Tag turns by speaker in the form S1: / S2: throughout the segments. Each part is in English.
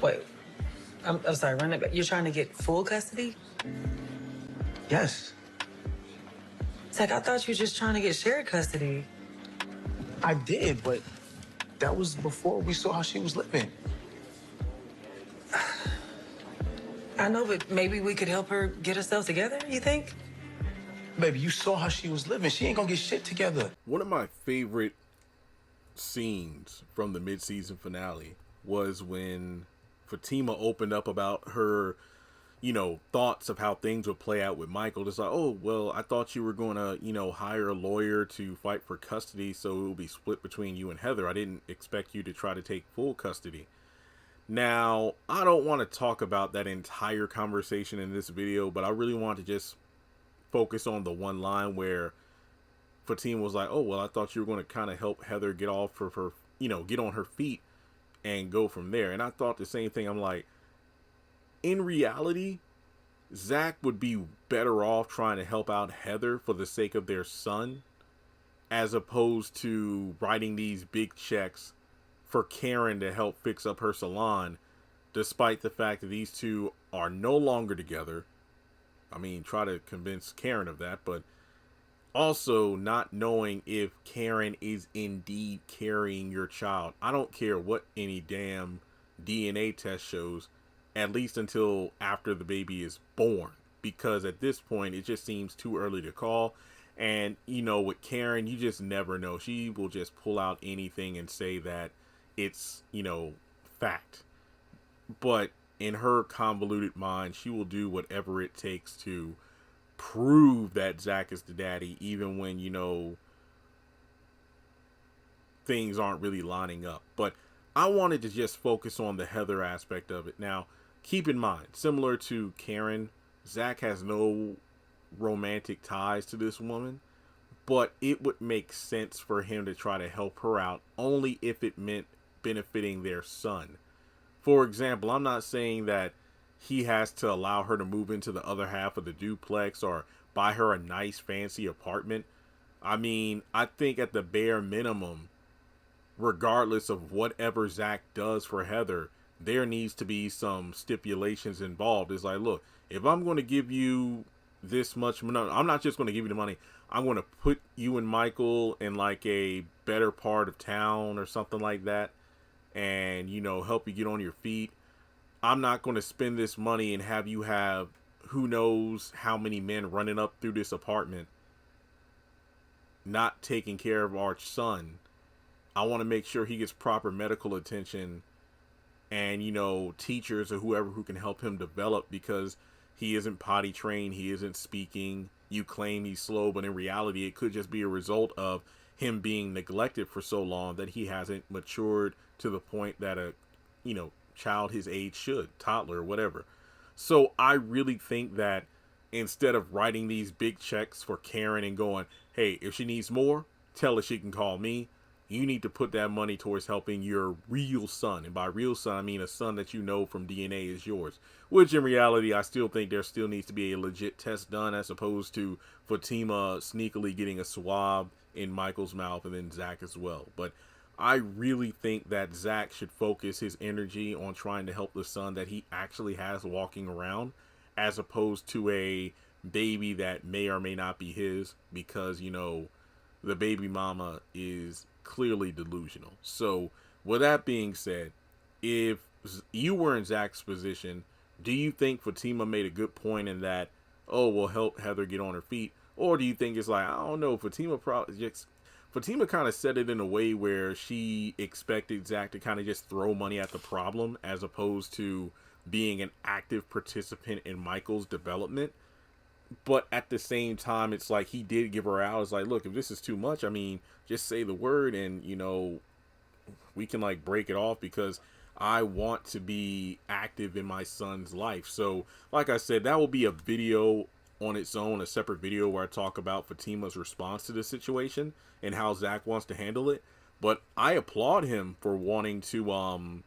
S1: Wait, I'm sorry, run it back. You're trying to get full custody?
S2: Yes,
S1: Zach, I thought you were just trying to get shared custody.
S2: I did, but that was before we saw how she was living.
S1: I know, but maybe we could help her get herself together, you think?
S2: Baby, you saw how she was living. She ain't gonna get shit together.
S3: One of my favorite scenes from the mid-season finale was when Fatima opened up about her, thoughts of how things would play out with Michael. It's like, oh, well, I thought you were going to, hire a lawyer to fight for custody so it will be split between you and Heather. I didn't expect you to try to take full custody. Now, I don't want to talk about that entire conversation in this video, but I really want to just focus on the one line where Fatima was like, oh, well, I thought you were going to kind of help Heather get off of her, get on her feet and go from there. And I thought the same thing. I'm like, in reality, Zach would be better off trying to help out Heather for the sake of their son, as opposed to writing these big checks for Karen to help fix up her salon, despite the fact that these two are no longer together. I mean, try to convince Karen of that, but also not knowing if Karen is indeed carrying your child. I don't care what any damn DNA test shows, at least until after the baby is born, because at this point it just seems too early to call. And with Karen, you just never know. She will just pull out anything and say that it's fact. But in her convoluted mind, she will do whatever it takes to prove that Zach is the daddy, even when things aren't really lining up. But I wanted to just focus on the Heather aspect of it. Now, keep in mind, similar to Karen, Zach has no romantic ties to this woman, but it would make sense for him to try to help her out only if it meant benefiting their son. For example, I'm not saying that he has to allow her to move into the other half of the duplex or buy her a nice fancy apartment. I mean, I think at the bare minimum, regardless of whatever Zach does for Heather, there needs to be some stipulations involved. It's like, look, if I'm going to give you this much money, I'm not just going to give you the money. I'm going to put you and Michael in like a better part of town or something like that, and help you get on your feet. I'm not going to spend this money and have you have who knows how many men running up through this apartment not taking care of our son. I want to make sure he gets proper medical attention and teachers or whoever who can help him develop, because he isn't potty trained, he isn't speaking. You claim he's slow, but in reality it could just be a result of him being neglected for so long that he hasn't matured to the point that a child his age should, toddler or whatever. So I really think that instead of writing these big checks for Karen and going, hey, if she needs more, tell her she can call me, you need to put that money towards helping your real son. And by real son, I mean a son that from DNA is yours. Which in reality, I still think there still needs to be a legit test done, as opposed to Fatima sneakily getting a swab in Michael's mouth and then Zach as well. But I really think that Zach should focus his energy on trying to help the son that he actually has walking around, as opposed to a baby that may or may not be his, because, the baby mama is clearly delusional. So with that being said, if you were in Zach's position, do you think Fatima made a good point in that, oh, we'll help Heather get on her feet? Or do you think it's like, I don't know, Fatima kind of said it in a way where she expected Zach to kind of just throw money at the problem, as opposed to being an active participant in Michael's development. But at the same time, it's like he did give her out. It's like, look, if this is too much, I mean, just say the word and, we can like break it off, because I want to be active in my son's life. So like I said, that will be a video on its own, a separate video where I talk about Fatima's response to the situation and how Zach wants to handle it. But I applaud him for wanting to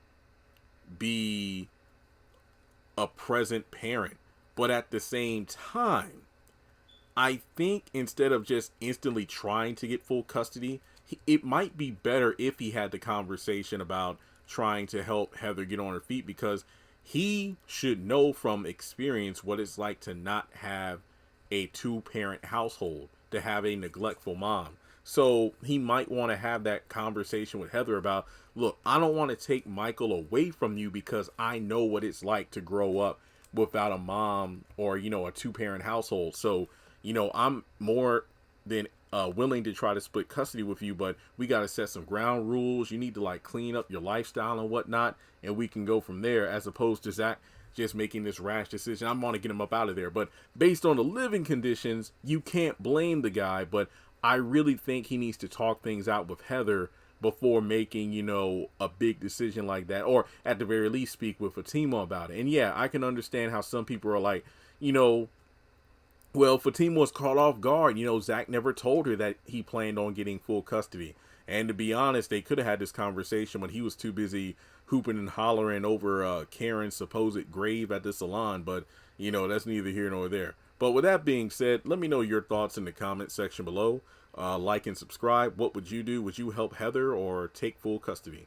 S3: be a present parent. But at the same time, I think instead of just instantly trying to get full custody, it might be better if he had the conversation about, trying to help Heather get on her feet, because he should know from experience what it's like to not have a two-parent household, to have a neglectful mom. So he might want to have that conversation with Heather about, look, I don't want to take Michael away from you because I know what it's like to grow up without a mom or, you know, a two-parent household. So, you know, I'm more than willing to try to split custody with you, but we got to set some ground rules. You need to like clean up your lifestyle and whatnot, and we can go from there, as opposed to Zach just making this rash decision. I'm going to get him up out of there. But based on the living conditions, you can't blame the guy. But I really think he needs to talk things out with Heather before making, you know, a big decision like that, or at the very least speak with Fatima about it. And yeah, I can understand how some people are like, you know, well, Fatima was caught off guard. You know, Zach never told her that he planned on getting full custody. And to be honest, they could have had this conversation when he was too busy hooping and hollering over Karen's supposed grave at the salon. But, you know, that's neither here nor there. But with that being said, let me know your thoughts in the comment section below. Like and subscribe. What would you do? Would you help Heather or take full custody?